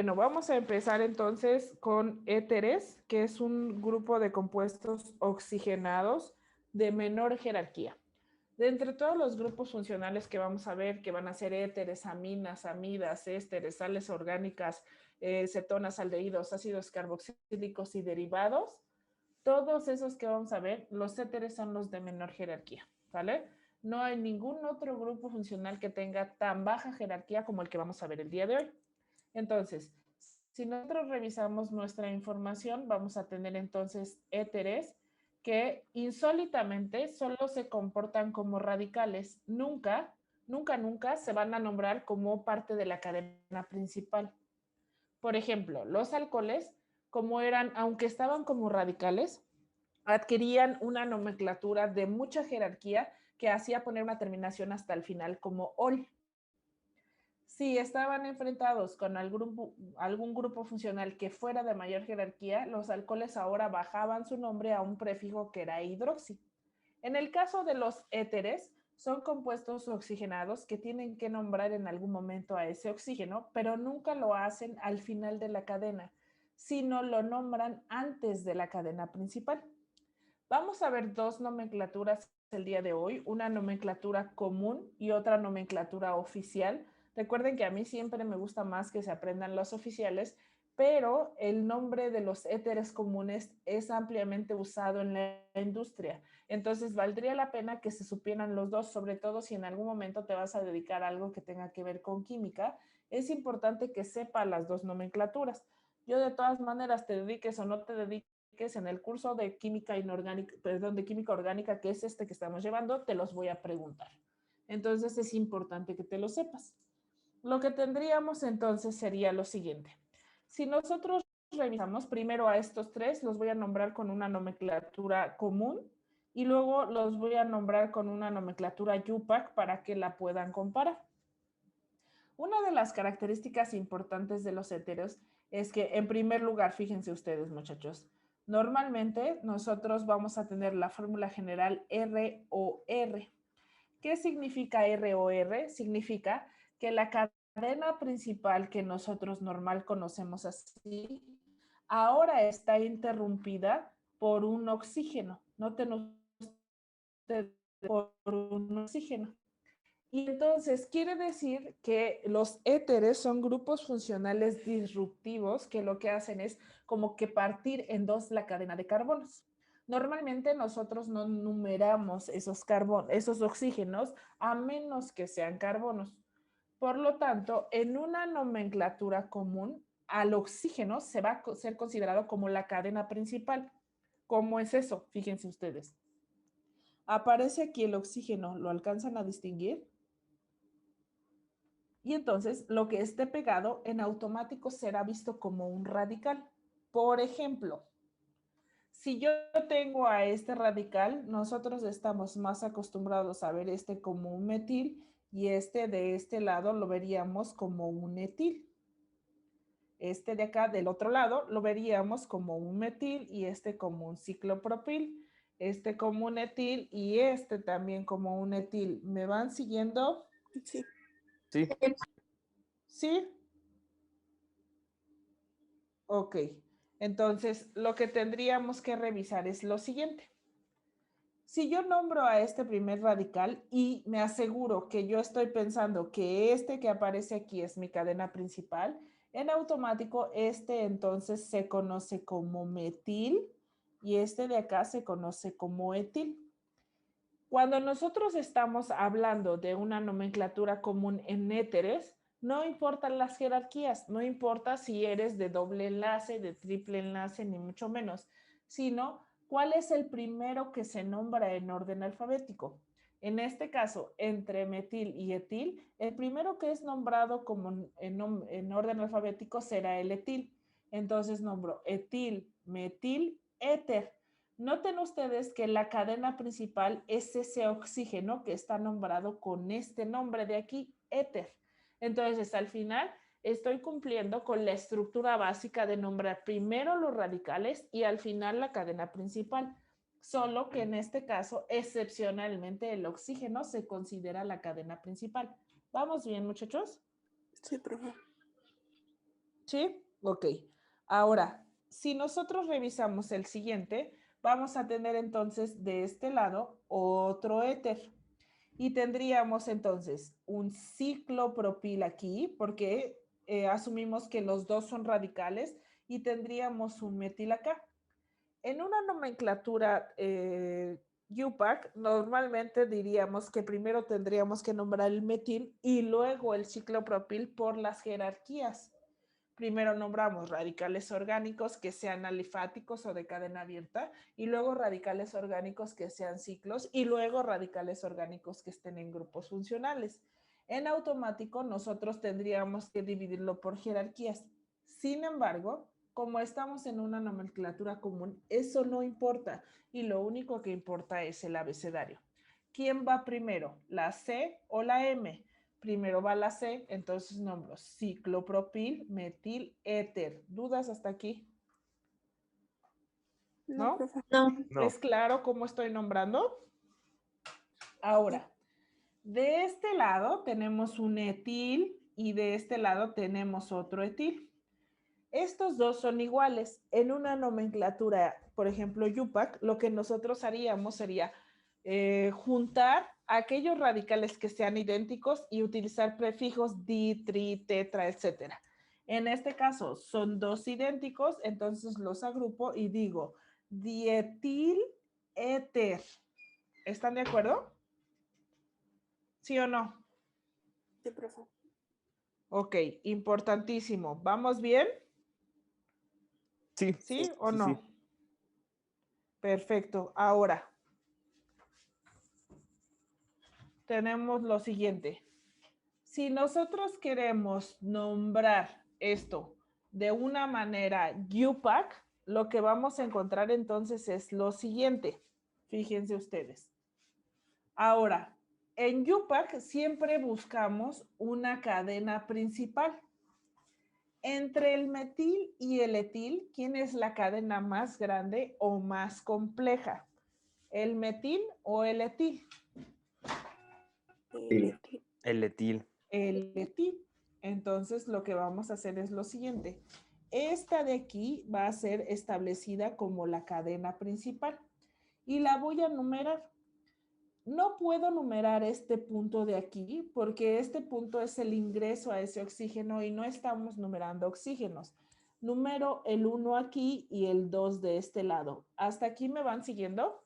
Bueno, vamos a empezar entonces con éteres, que es un grupo de compuestos oxigenados de menor jerarquía. De entre todos los grupos funcionales que vamos a ver, que van a ser éteres, aminas, amidas, ésteres, sales orgánicas, cetonas, aldehídos, ácidos carboxílicos y derivados, todos esos que vamos a ver, los éteres son los de menor jerarquía, ¿vale? No hay ningún otro grupo funcional que tenga tan baja jerarquía como el que vamos a ver el día de hoy. Entonces, si nosotros revisamos nuestra información, vamos a tener entonces éteres que insólitamente solo se comportan como radicales. Nunca, nunca, nunca se van a nombrar como parte de la cadena principal. Por ejemplo, los alcoholes, como eran, aunque estaban como radicales, adquirían una nomenclatura de mucha jerarquía que hacía poner una terminación hasta el final como ol. Si estaban enfrentados con algún grupo funcional que fuera de mayor jerarquía, los alcoholes ahora bajaban su nombre a un prefijo que era hidroxi. En el caso de los éteres, son compuestos oxigenados que tienen que nombrar en algún momento a ese oxígeno, pero nunca lo hacen al final de la cadena, sino lo nombran antes de la cadena principal. Vamos a ver dos nomenclaturas el día de hoy, una nomenclatura común y otra nomenclatura oficial. Recuerden que a mí siempre me gusta más que se aprendan los oficiales, pero el nombre de los éteres comunes es ampliamente usado en la industria. Entonces, valdría la pena que se supieran los dos, sobre todo si en algún momento te vas a dedicar a algo que tenga que ver con química. Es importante que sepa las dos nomenclaturas. Yo de todas maneras, te dediques o no te dediques, en el curso de química inorgánica, perdón, de química orgánica, que es este que estamos llevando, te los voy a preguntar. Entonces es importante que te lo sepas. Lo que tendríamos entonces sería lo siguiente. Si nosotros revisamos primero a estos tres, los voy a nombrar con una nomenclatura común y luego los voy a nombrar con una nomenclatura UPAC para que la puedan comparar. Una de las características importantes de los éteros es que, en primer lugar, fíjense ustedes, muchachos, normalmente nosotros vamos a tener la fórmula general ROR. ¿Qué significa ROR? Significa que la cadena principal que nosotros normal conocemos así, ahora está interrumpida por un oxígeno. Noten ustedes, por un oxígeno. Y entonces quiere decir que los éteres son grupos funcionales disruptivos que lo que hacen es como que partir en dos la cadena de carbonos. Normalmente nosotros no numeramos esos oxígenos a menos que sean carbonos. Por lo tanto, en una nomenclatura común, al oxígeno se va a ser considerado como la cadena principal. ¿Cómo es eso? Fíjense ustedes. Aparece aquí el oxígeno, ¿lo alcanzan a distinguir? Y entonces lo que esté pegado en automático será visto como un radical. Por ejemplo, si yo tengo a este radical, nosotros estamos más acostumbrados a ver este como un metil y este de este lado lo veríamos como un etil. Este de acá del otro lado lo veríamos como un metil y este como un ciclopropil. Este como un etil y este también como un etil. ¿Me van siguiendo? Sí. Sí. ¿Sí? Ok, entonces lo que tendríamos que revisar es lo siguiente. Si yo nombro a este primer radical y me aseguro que yo estoy pensando que este que aparece aquí es mi cadena principal, en automático este entonces se conoce como metil y este de acá se conoce como etil. Cuando nosotros estamos hablando de una nomenclatura común en éteres, no importan las jerarquías, no importa si eres de doble enlace, de triple enlace, ni mucho menos, sino cuál es el primero que se nombra en orden alfabético. En este caso, entre metil y etil, el primero que es nombrado como en orden alfabético será el etil. Entonces nombro etil, metil, éter. Noten ustedes que la cadena principal es ese oxígeno que está nombrado con este nombre de aquí, éter. Entonces, al final, estoy cumpliendo con la estructura básica de nombrar primero los radicales y al final la cadena principal. Solo que en este caso, excepcionalmente, el oxígeno se considera la cadena principal. ¿Vamos bien, muchachos? Sí, profe. ¿Sí? Ok. Ahora, si nosotros revisamos el siguiente, vamos a tener entonces de este lado otro éter. Y tendríamos entonces un ciclopropil aquí, porque asumimos que los dos son radicales, y tendríamos un metil acá. En una nomenclatura UPAC, normalmente diríamos que primero tendríamos que nombrar el metil y luego el ciclopropil por las jerarquías. Primero nombramos radicales orgánicos que sean alifáticos o de cadena abierta, y luego radicales orgánicos que sean ciclos, y luego radicales orgánicos que estén en grupos funcionales. En automático nosotros tendríamos que dividirlo por jerarquías. Sin embargo, como estamos en una nomenclatura común, eso no importa, y lo único que importa es el abecedario. ¿Quién va primero, la C o la M? Primero va la C, entonces nombro ciclopropil, metil, éter. ¿Dudas hasta aquí? No, ¿No? profe. No. ¿Es claro cómo estoy nombrando? Ahora, de este lado tenemos un etil y de este lado tenemos otro etil. Estos dos son iguales. En una nomenclatura, por ejemplo, UPAC, lo que nosotros haríamos sería juntar aquellos radicales que sean idénticos y utilizar prefijos di, tri, tetra, etc. En este caso son dos idénticos, entonces los agrupo y digo dietil éter. ¿Están de acuerdo? ¿Sí o no? Sí, profe. Ok, importantísimo. ¿Vamos bien? Sí. ¿Sí o Sí, no? sí. Perfecto. Ahora, tenemos lo siguiente. Si nosotros queremos nombrar esto de una manera UPAC, lo que vamos a encontrar entonces es lo siguiente. Fíjense ustedes. Ahora, en UPAC siempre buscamos una cadena principal. Entre el metil y el etil, ¿quién es la cadena más grande o más compleja? ¿El metil o el etil? El etil. El etil. Entonces, lo que vamos a hacer es lo siguiente. Esta de aquí va a ser establecida como la cadena principal y la voy a numerar. No puedo numerar este punto de aquí porque este punto es el ingreso a ese oxígeno y no estamos numerando oxígenos. Numero el 1 aquí y el 2 de este lado. ¿Hasta aquí me van siguiendo?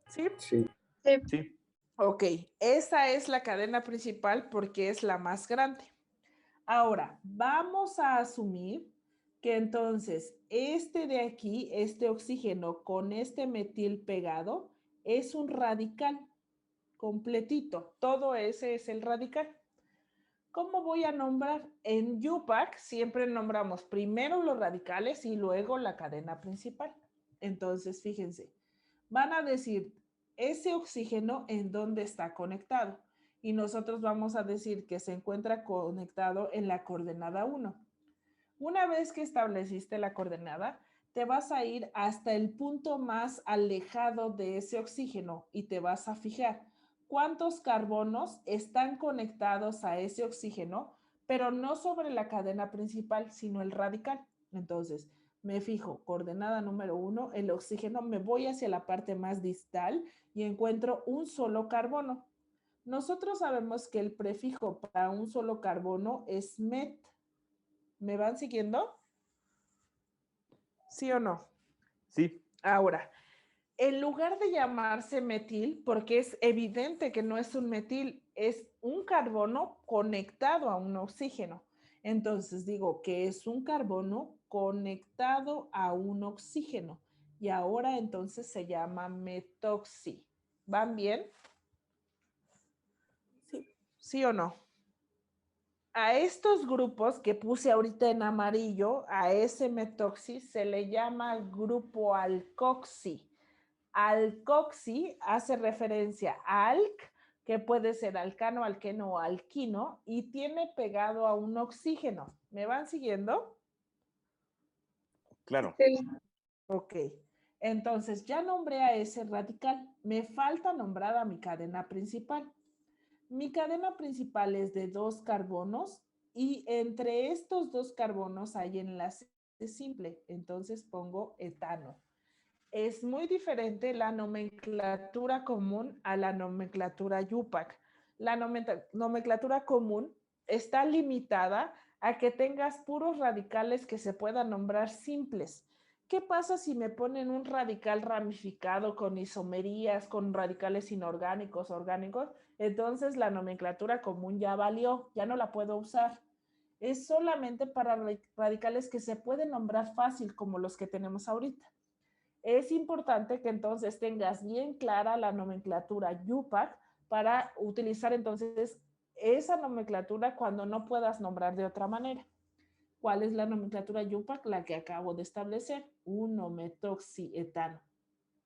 ¿Sí? Sí. Sí. Ok, esa es la cadena principal porque es la más grande. Ahora, vamos a asumir que entonces este de aquí, este oxígeno con este metil pegado, es un radical completito. Todo ese es el radical. ¿Cómo voy a nombrar? En UPAC siempre nombramos primero los radicales y luego la cadena principal. Entonces, fíjense, van a decir ese oxígeno en dónde está conectado. Y nosotros vamos a decir que se encuentra conectado en la coordenada 1. Una vez que estableciste la coordenada, te vas a ir hasta el punto más alejado de ese oxígeno y te vas a fijar cuántos carbonos están conectados a ese oxígeno, pero no sobre la cadena principal, sino el radical. Entonces, me fijo, coordenada número 1, el oxígeno, me voy hacia la parte más distal y encuentro un solo carbono. Nosotros sabemos que el prefijo para un solo carbono es met. ¿Me van siguiendo? ¿Sí o no? Sí. Ahora, en lugar de llamarse metil, porque es evidente que no es un metil, es un carbono conectado a un oxígeno. Entonces digo que es un carbono conectado a un oxígeno. Y ahora entonces se llama metoxi. ¿Van bien? Sí. ¿Sí o no? A estos grupos que puse ahorita en amarillo, a ese metoxi se le llama grupo alcoxi. Alcoxi hace referencia a alc, que puede ser alcano, alqueno o alquino, y tiene pegado a un oxígeno. ¿Me van siguiendo? Claro. Sí. Ok. Entonces ya nombré a ese radical. Me falta nombrar a mi cadena principal. Mi cadena principal es de 2 carbonos y entre estos dos carbonos hay enlace simple, entonces pongo etano. Es muy diferente la nomenclatura común a la nomenclatura IUPAC. La nomenclatura común está limitada a que tengas puros radicales que se puedan nombrar simples. ¿Qué pasa si me ponen un radical ramificado con isomerías, con radicales inorgánicos, orgánicos? Entonces la nomenclatura común ya valió, ya no la puedo usar. Es solamente para radicales que se pueden nombrar fácil, como los que tenemos ahorita. Es importante que entonces tengas bien clara la nomenclatura IUPAC para utilizar entonces esa nomenclatura cuando no puedas nombrar de otra manera. ¿Cuál es la nomenclatura IUPAC? La que acabo de establecer, 1-metoxietano.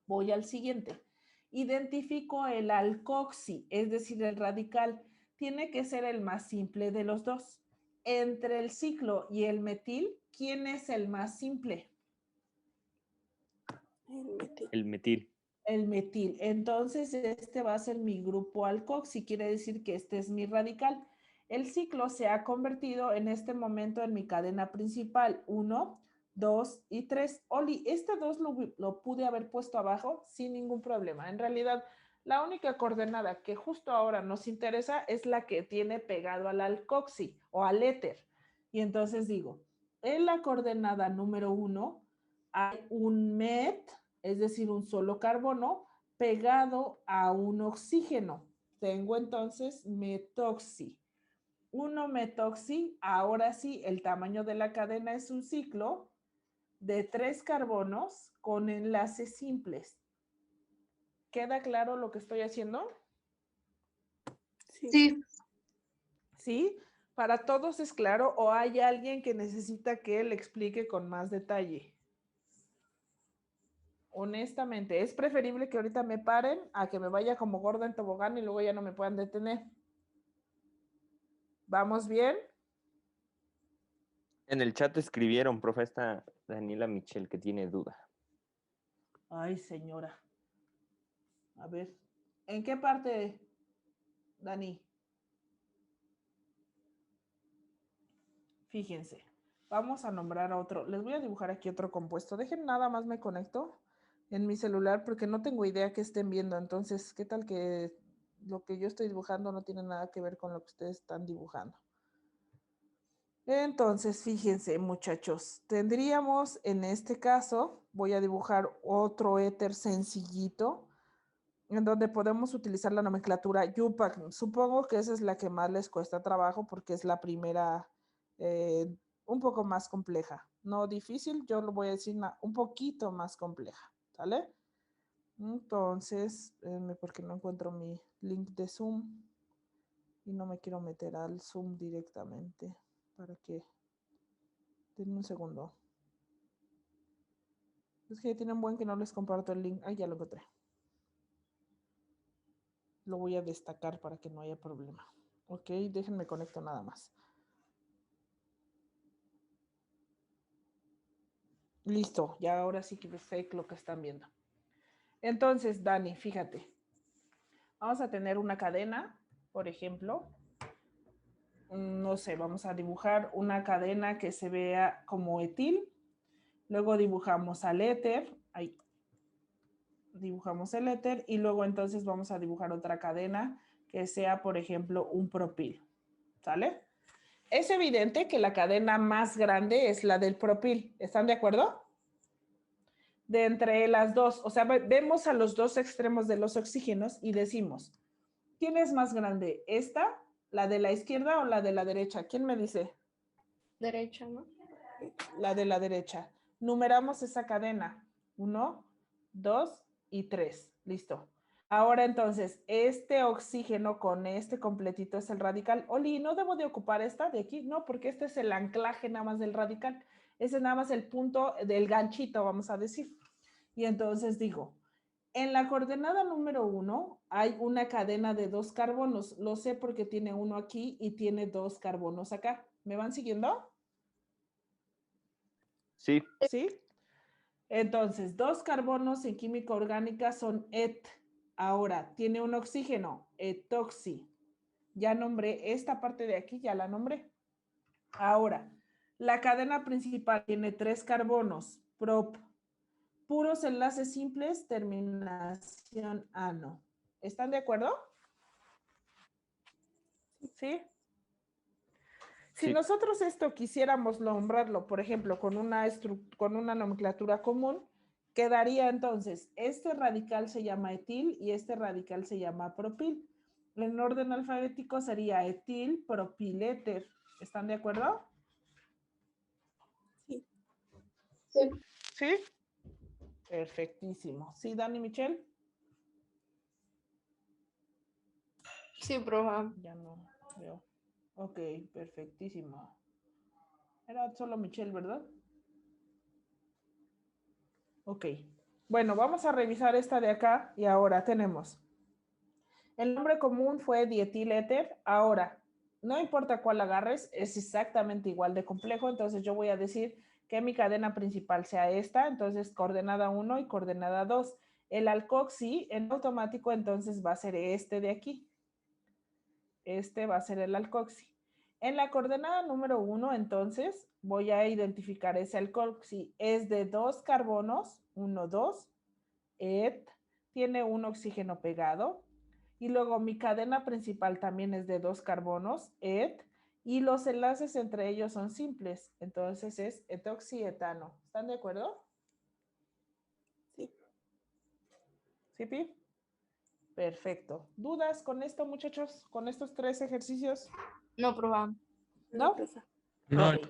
Voy al siguiente. Identifico el alcoxi, es decir, el radical. Tiene que ser el más simple de los dos. Entre el ciclo y el metil, ¿quién es el más simple? El metil. El metil. Entonces, este va a ser mi grupo alcoxi, quiere decir que este es mi radical. El ciclo se ha convertido en este momento en mi cadena principal. 1, 2 y 3. Oli, este 2 lo pude haber puesto abajo sin ningún problema. En realidad, la única coordenada que justo ahora nos interesa es la que tiene pegado al alcoxi o al éter. Y entonces digo, en la coordenada número 1 hay un met, es decir, un solo carbono pegado a un oxígeno. Tengo entonces metoxi. 1-metoxi, ahora sí, el tamaño de la cadena es un ciclo de 3 carbonos con enlaces simples. ¿Queda claro lo que estoy haciendo? Sí. ¿Sí? ¿Para todos es claro o hay alguien que necesita que le explique con más detalle? Honestamente, es preferible que ahorita me paren a que me vaya como gorda en tobogán y luego ya no me puedan detener. ¿Vamos bien? En el chat escribieron, profe, esta Daniela Michel, que tiene duda. Ay, señora. A ver, ¿en qué parte, Dani? Fíjense, vamos a nombrar a otro. Les voy a dibujar aquí otro compuesto. Dejen nada más me conecto en mi celular porque no tengo idea que estén viendo. Entonces, ¿qué tal que lo que yo estoy dibujando no tiene nada que ver con lo que ustedes están dibujando? Entonces, fíjense, muchachos, tendríamos en este caso, voy a dibujar otro éter sencillito, en donde podemos utilizar la nomenclatura IUPAC. Supongo que esa es la que más les cuesta trabajo porque es la primera, un poco más compleja. No difícil, yo lo voy a decir un poquito más compleja, ¿sale? Entonces, porque no encuentro mi link de Zoom y no me quiero meter al Zoom directamente para que... Denme un segundo. Es que tienen buen que no les comparto el link. Ay, ya lo encontré. Lo voy a destacar para que no haya problema. Ok, déjenme conecto nada más. Listo, ya ahora sí que es fake lo que están viendo. Entonces, Dani, fíjate. Vamos a tener una cadena, por ejemplo. No sé, vamos a dibujar una cadena que se vea como etil. Luego dibujamos al éter. Ahí. Dibujamos el éter y luego entonces vamos a dibujar otra cadena que sea, por ejemplo, un propil. ¿Sale? Es evidente que la cadena más grande es la del propil. ¿Están de acuerdo? De entre las dos, o sea, vemos a los dos extremos de los oxígenos y decimos, ¿quién es más grande? ¿Esta, la de la izquierda o la de la derecha? ¿Quién me dice? Derecha, ¿no? La de la derecha. Numeramos esa cadena. 1, 2 y 3. Listo. Ahora entonces, este oxígeno con este completito es el radical. Oli, ¿no debo de ocupar esta de aquí? No, porque este es el anclaje nada más del radical. Ese es nada más el punto del ganchito, vamos a decir. Y entonces digo, en la coordenada número 1 hay una cadena de 2 carbonos. Lo sé porque tiene uno aquí y tiene 2 carbonos acá. ¿Me van siguiendo? Sí. ¿Sí? Entonces, 2 carbonos en química orgánica son et. Ahora, tiene un oxígeno, etoxi. Ya nombré esta parte de aquí, ya la nombré. Ahora, la cadena principal tiene 3 carbonos, prop, puros enlaces simples, terminación ano. ¿Están de acuerdo? ¿Sí? Si Sí. nosotros esto quisiéramos nombrarlo, por ejemplo, con una nomenclatura común, quedaría entonces, este radical se llama etil y este radical se llama propil. En orden alfabético sería etil, propil, éter. ¿Están de acuerdo? Sí. Sí. Sí. Perfectísimo. ¿Sí, Dani Michelle? Sí, profe. Ya no veo. Ok, perfectísimo. Era solo Michelle, ¿verdad? Ok. Bueno, vamos a revisar esta de acá y ahora tenemos. El nombre común fue dietiléter. Ahora, no importa cuál agarres, es exactamente igual de complejo. Entonces yo voy a decir que mi cadena principal sea esta. Entonces coordenada 1 y coordenada 2. El alcoxi en automático entonces va a ser este de aquí. Este va a ser el alcoxi. En la coordenada número 1 entonces voy a identificar ese alcoxi. Es de 2 carbonos, 1, 2, et, tiene un oxígeno pegado. Y luego mi cadena principal también es de 2 carbonos, et, y los enlaces entre ellos son simples. Entonces es etoxietano. ¿Están de acuerdo? Sí. ¿Sí, Pi? Perfecto. ¿Dudas con esto, muchachos? ¿Con estos 3 ejercicios? No, profe. ¿No? profe. No, Ok.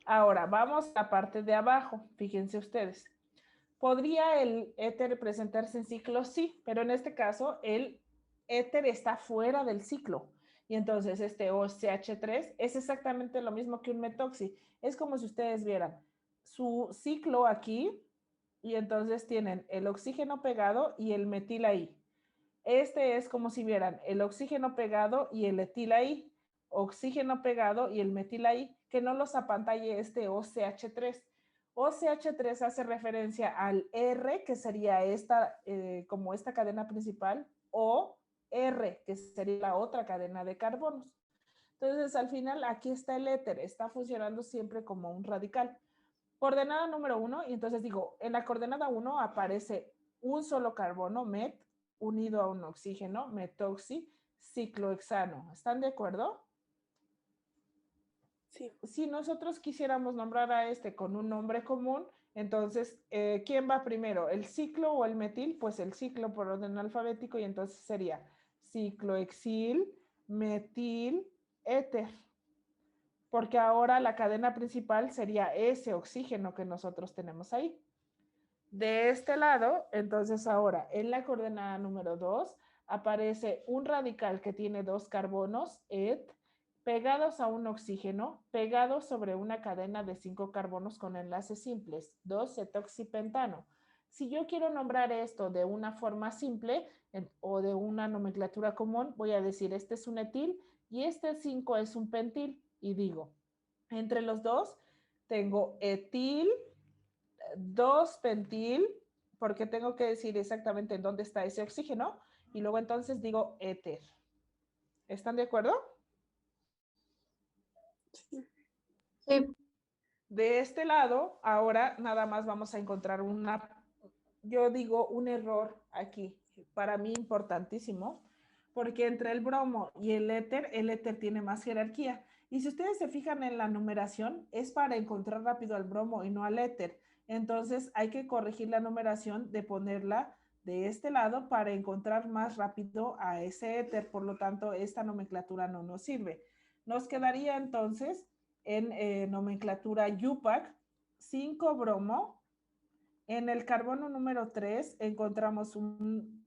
Ahora, vamos a la parte de abajo. Fíjense ustedes. ¿Podría el éter presentarse en ciclo? Sí, pero en este caso el éter está fuera del ciclo. Y entonces este OCH3 es exactamente lo mismo que un metoxi. Es como si ustedes vieran su ciclo aquí y entonces tienen el oxígeno pegado y el metil ahí. Este es como si vieran el oxígeno pegado y el etil ahí, oxígeno pegado y el metil ahí, que no los apantalle este OCH3. OCH3 hace referencia al R, que sería esta, como esta cadena principal, o R, que sería la otra cadena de carbonos. Entonces, al final, aquí está el éter, está funcionando siempre como un radical. Coordenada número 1, y entonces digo, en la coordenada 1 aparece un solo carbono, met, unido a un oxígeno, metoxi, ciclohexano. ¿Están de acuerdo? Sí. Si nosotros quisiéramos nombrar a este con un nombre común, entonces, ¿quién va primero? ¿El ciclo o el metil? Pues el ciclo por orden alfabético y entonces sería ciclohexil, metil, éter. Porque ahora la cadena principal sería ese oxígeno que nosotros tenemos ahí. De este lado, entonces ahora en la coordenada número 2 aparece un radical que tiene 2 carbonos, et, pegados a un oxígeno, pegados sobre una cadena de 5 carbonos con enlaces simples, 2-etoxipentano. Si yo quiero nombrar esto de una forma simple o de una nomenclatura común, voy a decir este es un etil y este 5 es un pentil. Y digo, entre los dos tengo etil, 2-pentil, porque tengo que decir exactamente en dónde está ese oxígeno, y luego entonces digo éter. ¿Están de acuerdo? Sí. Sí. De este lado, ahora nada más vamos a encontrar yo digo un error aquí, para mí importantísimo, porque entre el bromo y el éter tiene más jerarquía. Y si ustedes se fijan en la numeración, es para encontrar rápido al bromo y no al éter. Entonces hay que corregir la numeración de ponerla de este lado para encontrar más rápido a ese éter. Por lo tanto, esta nomenclatura no nos sirve. Nos quedaría entonces en nomenclatura UPAC 5 bromo. En el carbono número 3 encontramos un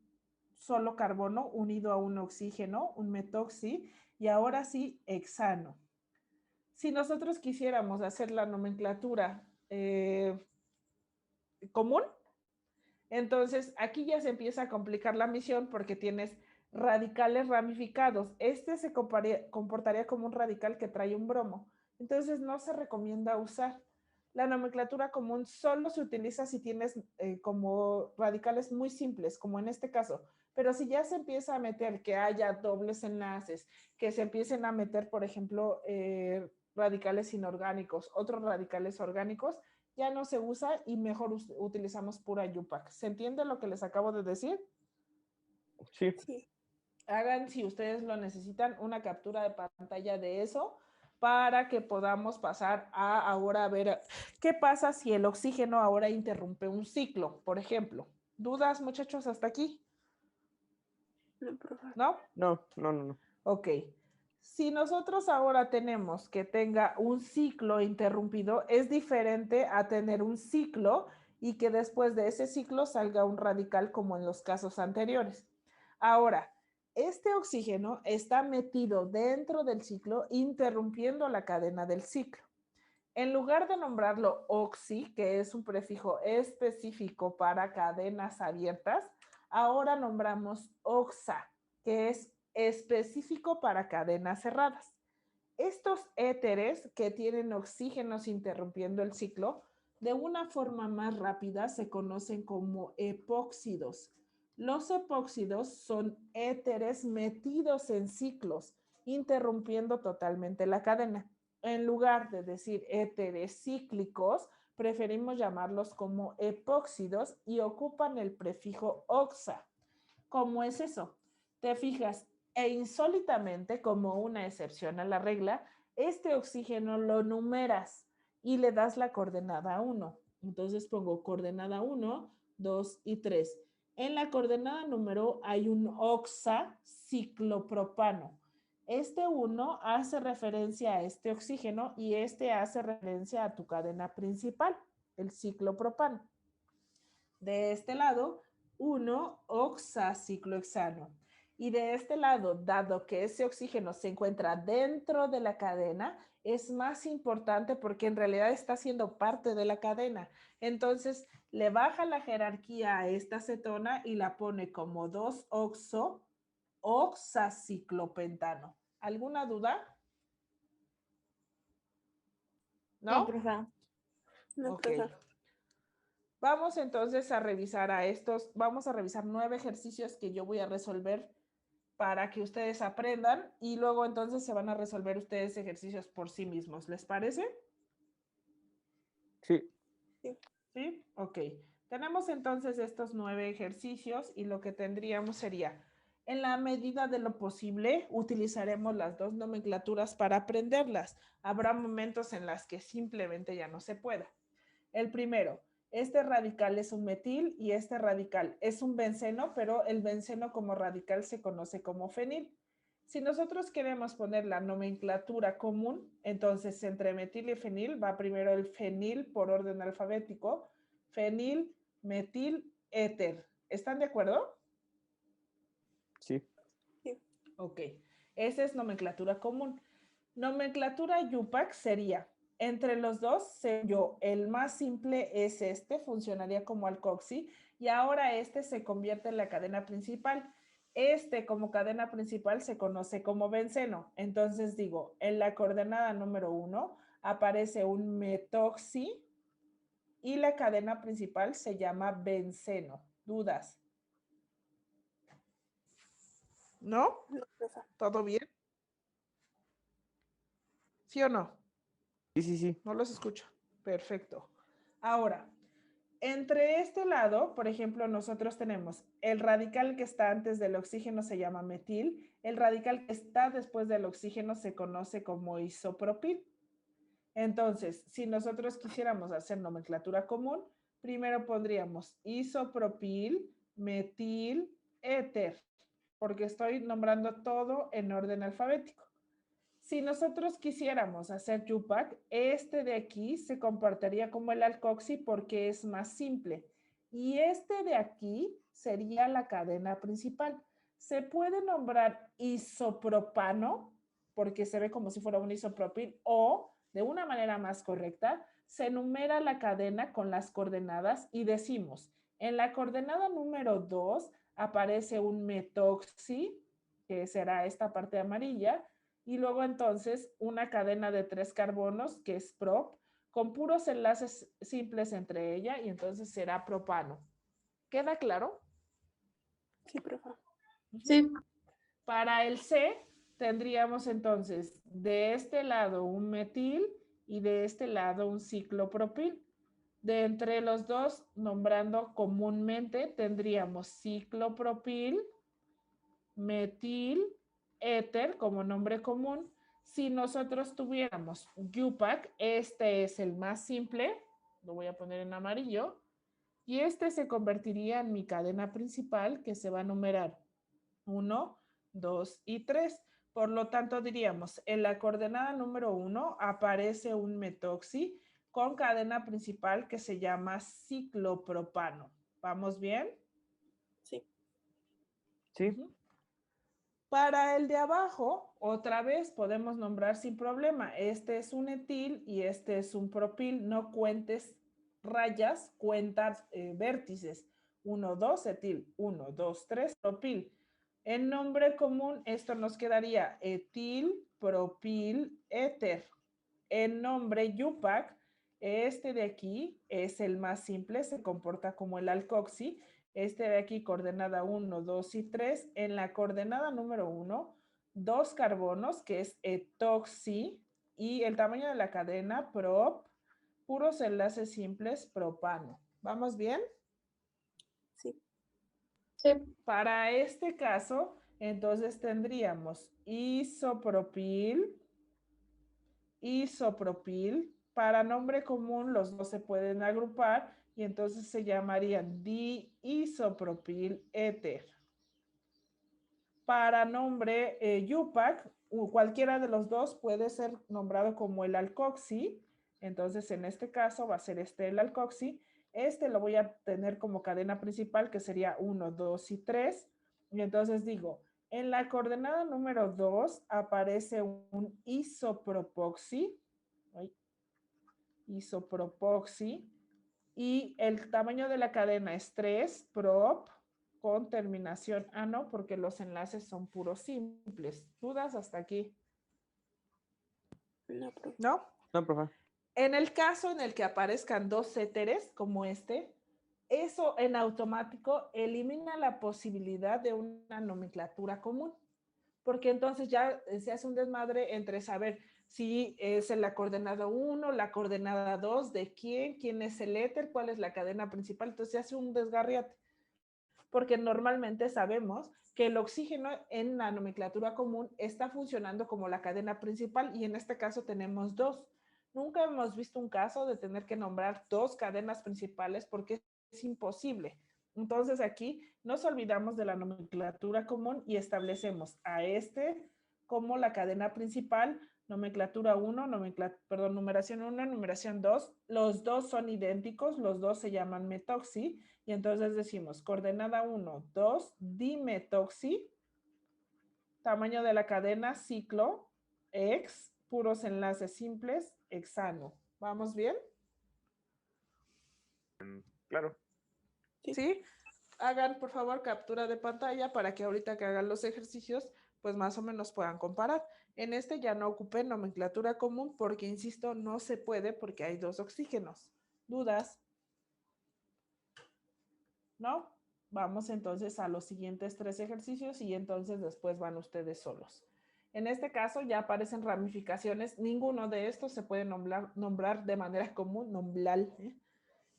solo carbono unido a un oxígeno, un metoxi, y ahora sí, hexano. Si nosotros quisiéramos hacer la nomenclatura común, entonces aquí ya se empieza a complicar la misión porque tienes radicales ramificados. Este se comportaría como un radical que trae un bromo. Entonces no se recomienda usar. La nomenclatura común solo se utiliza si tienes como radicales muy simples, como en este caso. Pero si ya se empieza a meter que haya dobles enlaces, que se empiecen a meter, por ejemplo, radicales inorgánicos, otros radicales orgánicos, ya no se usa y mejor utilizamos pura UPAC. ¿Se entiende lo que les acabo de decir? Sí. Sí. Hagan, si ustedes lo necesitan, una captura de pantalla de eso para que podamos pasar a ahora a ver qué pasa si el oxígeno ahora interrumpe un ciclo, por ejemplo. ¿Dudas, muchachos, hasta aquí? No, profe. ¿No? No. Ok. Si nosotros ahora tenemos que tenga un ciclo interrumpido, es diferente a tener un ciclo y que después de ese ciclo salga un radical como en los casos anteriores. Ahora, este oxígeno está metido dentro del ciclo, interrumpiendo la cadena del ciclo. En lugar de nombrarlo oxi, que es un prefijo específico para cadenas abiertas, ahora nombramos oxa, que es específico para cadenas cerradas. Estos éteres que tienen oxígenos interrumpiendo el ciclo, de una forma más rápida se conocen como epóxidos. Los epóxidos son éteres metidos en ciclos, interrumpiendo totalmente la cadena. En lugar de decir éteres cíclicos, preferimos llamarlos como epóxidos y ocupan el prefijo oxa. ¿Cómo es eso? Te fijas, e insólitamente, como una excepción a la regla, este oxígeno lo numeras y le das la coordenada 1. Entonces pongo coordenada 1, 2 y 3. En la coordenada número hay un oxaciclopropano. Este 1 hace referencia a este oxígeno y este hace referencia a tu cadena principal, el ciclopropano. De este lado, 1 oxaciclohexano. Y de este lado, dado que ese oxígeno se encuentra dentro de la cadena, es más importante porque en realidad está siendo parte de la cadena. Entonces, le baja la jerarquía a esta cetona y la pone como 2-oxo-oxaciclopentano. ¿Alguna duda? ¿No? No, profe. No, Ok. profe. Vamos entonces a revisar vamos a revisar 9 ejercicios que yo voy a resolver para que ustedes aprendan y luego entonces se van a resolver ustedes ejercicios por sí mismos. ¿Les parece? Sí. ¿Sí? Ok. Tenemos entonces estos 9 ejercicios y lo que tendríamos sería, en la medida de lo posible, utilizaremos las dos nomenclaturas para aprenderlas. Habrá momentos en las que simplemente ya no se pueda. El primero, este radical es un metil y este radical es un benceno, pero el benceno como radical se conoce como fenil. Si nosotros queremos poner la nomenclatura común, entonces entre metil y fenil va primero el fenil por orden alfabético, fenil, metil, éter. ¿Están de acuerdo? Sí. Ok, esa es nomenclatura común. Nomenclatura UPAC sería, entre los dos, el más simple es este, funcionaría como alcoxi, y ahora este se convierte en la cadena principal. Este como cadena principal se conoce como benceno. Entonces digo, en la coordenada número 1 aparece un metoxi y la cadena principal se llama benceno. ¿Dudas? ¿No? No, profe. ¿Todo bien? ¿Sí o no? Sí. No los escucho. Perfecto. Ahora, entre este lado, por ejemplo, nosotros tenemos el radical que está antes del oxígeno se llama metil, el radical que está después del oxígeno se conoce como isopropil. Entonces, si nosotros quisiéramos hacer nomenclatura común, primero pondríamos isopropil, metil, éter, porque estoy nombrando todo en orden alfabético. Si nosotros quisiéramos hacer UPAC, este de aquí se comportaría como el alcoxi porque es más simple. Y este de aquí sería la cadena principal. Se puede nombrar isopropano porque se ve como si fuera un isopropil o, de una manera más correcta, se numera la cadena con las coordenadas y decimos, en la coordenada número 2 aparece un metoxi, que será esta parte amarilla, y luego entonces una cadena de 3 carbonos que es prop con puros enlaces simples entre ella y entonces será propano. ¿Queda claro? Sí, profe. Sí. Para el C tendríamos entonces de este lado un metil y de este lado un ciclopropil. De entre los dos, nombrando comúnmente, tendríamos ciclopropil, metil, éter como nombre común. Si nosotros tuviéramos UPAC, este es el más simple, lo voy a poner en amarillo, y este se convertiría en mi cadena principal que se va a numerar 1, 2 y 3. Por lo tanto, diríamos, en la coordenada número 1 aparece un metoxi con cadena principal que se llama ciclopropano. ¿Vamos bien? Sí. Sí. Para el de abajo, otra vez podemos nombrar sin problema. Este es un etil y este es un propil. No cuentes rayas, cuentas vértices. 1, 2, etil. 1, 2, 3, propil. En nombre común, esto nos quedaría etil, propil, éter. En nombre UPAC, este de aquí es el más simple, se comporta como el alcoxi. Este de aquí, coordenada 1, 2 y 3. En la coordenada número 1, 2 carbonos, que es etoxi, y el tamaño de la cadena, prop, puros enlaces simples, propano. ¿Vamos bien? Sí. Sí. Para este caso, entonces tendríamos isopropil. Para nombre común, los dos se pueden agrupar y entonces se llamarían diisopropil éter. Para nombre UPAC, cualquiera de los dos puede ser nombrado como el alcoxi. Entonces, en este caso va a ser este el alcoxi. Este lo voy a tener como cadena principal, que sería 1, 2 y 3. Y entonces digo, en la coordenada número 2 aparece un isopropoxi. Isopropoxi. Y el tamaño de la cadena es 3, prop, con terminación ano, porque los enlaces son puros simples. ¿Dudas hasta aquí? No, profe. ¿No? No, profe. En el caso en el que aparezcan dos éteres, como este, eso en automático elimina la posibilidad de una nomenclatura común, porque entonces ya se hace un desmadre entre saber si es en la coordenada 1, la coordenada 2, de quién es el éter, cuál es la cadena principal, entonces se hace un desgarriate, porque normalmente sabemos que el oxígeno en la nomenclatura común está funcionando como la cadena principal y en este caso tenemos dos. Nunca hemos visto un caso de tener que nombrar dos cadenas principales porque es imposible. Entonces aquí nos olvidamos de la nomenclatura común y establecemos a este como la cadena principal, nomenclatura 1, numeración 1, numeración 2. Los dos son idénticos, los dos se llaman metoxi y entonces decimos coordenada 1, 2, dimetoxi, tamaño de la cadena, ciclo, ex, puros enlaces simples, hexano. ¿Vamos bien? Claro. ¿Sí? Hagan, por favor, captura de pantalla para que ahorita que hagan los ejercicios, pues más o menos puedan comparar. En este ya no ocupé nomenclatura común porque, insisto, no se puede porque hay dos oxígenos. ¿Dudas? ¿No? Vamos entonces a los siguientes 3 ejercicios y entonces después van ustedes solos. En este caso ya aparecen ramificaciones. Ninguno de estos se puede nombrar de manera común,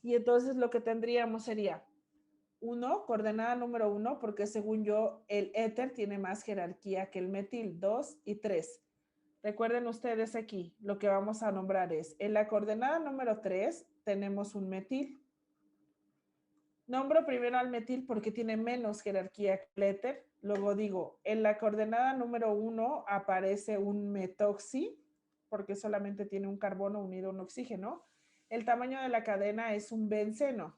Y entonces lo que tendríamos sería 1, coordenada número 1, porque según yo el éter tiene más jerarquía que el metil. 2 y 3. Recuerden ustedes aquí, lo que vamos a nombrar es, en la coordenada número 3 tenemos un metil. Nombro primero al metil porque tiene menos jerarquía que el éter. Luego digo, en la coordenada número 1 aparece un metoxi, porque solamente tiene un carbono unido a un oxígeno. El tamaño de la cadena es un benceno.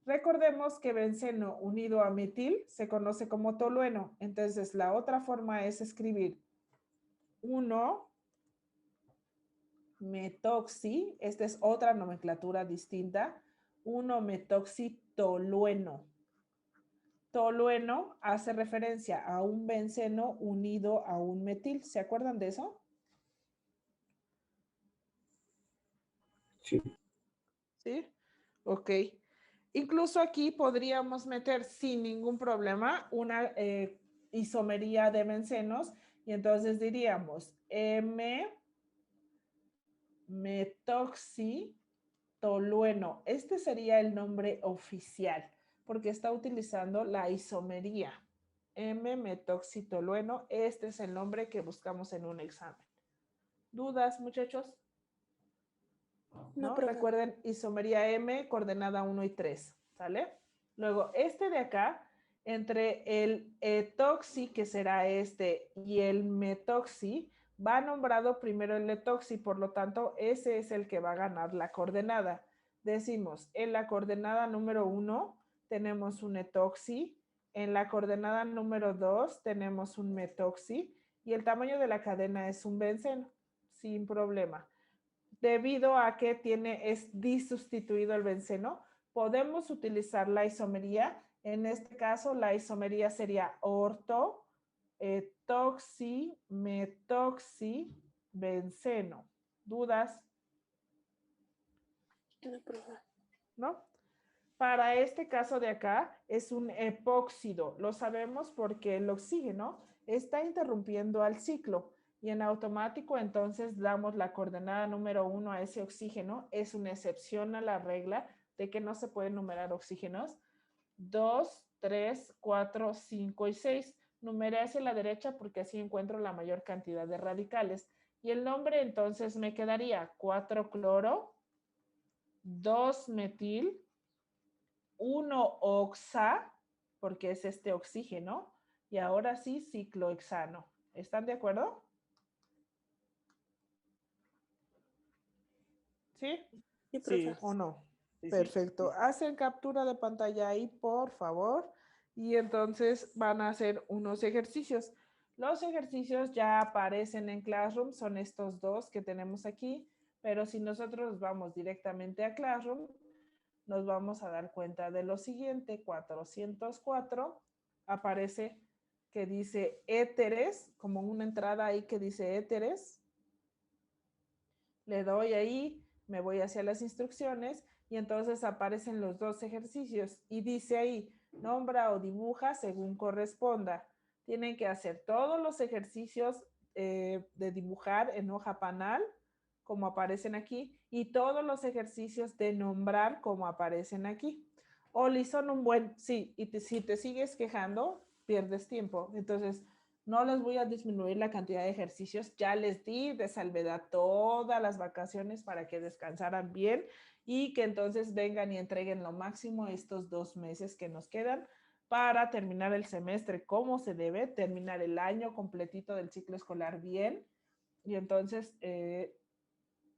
Recordemos que benceno unido a metil se conoce como tolueno. Entonces, la otra forma es escribir 1 metoxi. Esta es otra nomenclatura distinta. 1-metoxitolueno. Tolueno hace referencia a un benceno unido a un metil. ¿Se acuerdan de eso? Sí. ¿Sí? Ok. Incluso aquí podríamos meter sin ningún problema una isomería de bencenos Y entonces diríamos metoxitolueno. Este sería el nombre oficial porque está utilizando la isomería. M-metoxitolueno, este es el nombre que buscamos en un examen. ¿Dudas, muchachos? ¿No? Recuerden, isomería M, coordenada 1 y 3, ¿sale? Luego, este de acá, entre el etoxi, que será este, y el metoxi, va nombrado primero el etoxi, por lo tanto, ese es el que va a ganar la coordenada. Decimos, en la coordenada número 1 tenemos un etoxi, en la coordenada número 2 tenemos un metoxi, y el tamaño de la cadena es un benceno, sin problema. Debido a que es disustituido el benceno, podemos utilizar la isomería. En este caso, la isomería sería orto, etoxi, metoxi, benceno. ¿Dudas? ¿No? Para este caso de acá es un epóxido. Lo sabemos porque el oxígeno está interrumpiendo al ciclo. Y en automático entonces damos la coordenada número 1 a ese oxígeno. Es una excepción a la regla de que no se pueden numerar oxígenos. 2, 3, 4, 5 y 6. Numeré hacia la derecha porque así encuentro la mayor cantidad de radicales. Y el nombre entonces me quedaría 4-cloro, 2-metil, 1-oxa, porque es este oxígeno. Y ahora sí, ciclohexano. ¿Están de acuerdo? ¿Sí? Sí. ¿O no? Sí, Perfecto. sí. Hacen captura de pantalla ahí, por favor. Y entonces van a hacer unos ejercicios. Los ejercicios ya aparecen en Classroom, son estos dos que tenemos aquí. Pero si nosotros vamos directamente a Classroom, nos vamos a dar cuenta de lo siguiente. 404 aparece que dice éteres, como una entrada ahí que dice éteres. Le doy ahí, me voy hacia las instrucciones y entonces aparecen los dos ejercicios y dice ahí, nombra o dibuja según corresponda. Tienen que hacer todos los ejercicios de dibujar en hoja panal, como aparecen aquí, y todos los ejercicios de nombrar, como aparecen aquí. Oli, son un buen, sí, y si te sigues quejando, pierdes tiempo. Entonces, no les voy a disminuir la cantidad de ejercicios. Ya les di de salvedad todas las vacaciones para que descansaran bien y que entonces vengan y entreguen lo máximo estos 2 meses que nos quedan para terminar el semestre como se debe, terminar el año completito del ciclo escolar bien y entonces,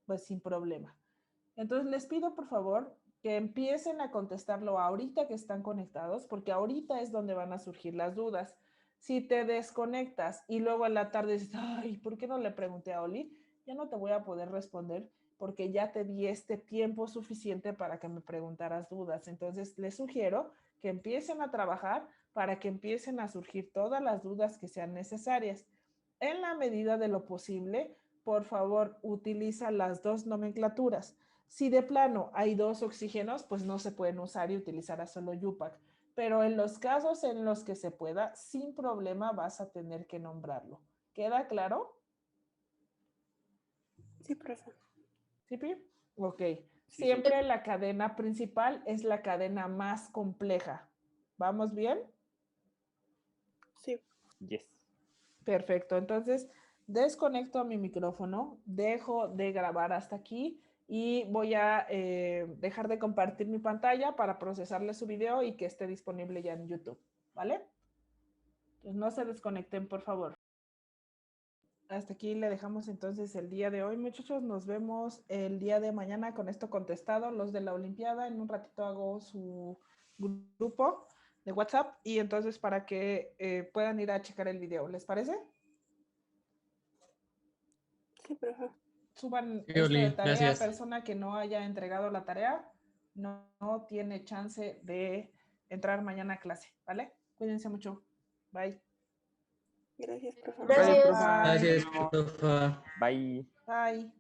pues sin problema. Entonces les pido por favor que empiecen a contestarlo ahorita que están conectados, porque ahorita es donde van a surgir las dudas. Si te desconectas y luego en la tarde dices, ay, ¿por qué no le pregunté a Oli? Ya no te voy a poder responder porque ya te di este tiempo suficiente para que me preguntaras dudas. Entonces les sugiero que empiecen a trabajar para que empiecen a surgir todas las dudas que sean necesarias. En la medida de lo posible, por favor, utiliza las dos nomenclaturas. Si de plano hay 2 oxígenos, pues no se pueden usar y utilizar a solo UPAC. Pero en los casos en los que se pueda, sin problema vas a tener que nombrarlo. ¿Queda claro? Sí, profe. ¿Sí, Pi? Ok. Sí, Siempre la cadena principal es la cadena más compleja. ¿Vamos bien? Sí. Yes. Perfecto. Entonces, desconecto mi micrófono, dejo de grabar hasta aquí y voy a dejar de compartir mi pantalla para procesarle su video y que esté disponible ya en YouTube, ¿vale? Entonces, no se desconecten, por favor. Hasta aquí le dejamos entonces el día de hoy, muchachos. Nos vemos el día de mañana con esto contestado, los de la Olimpiada. En un ratito hago su grupo de WhatsApp y entonces para que puedan ir a checar el video. ¿Les parece? Sí, profe. Suban Sí, esto de Oli, tarea. gracias. Persona que no haya entregado la tarea no tiene chance de entrar mañana a clase, ¿vale? Cuídense mucho. Bye. Gracias, profe. Gracias, Bye. profe. Gracias, profe. Bye. Bye.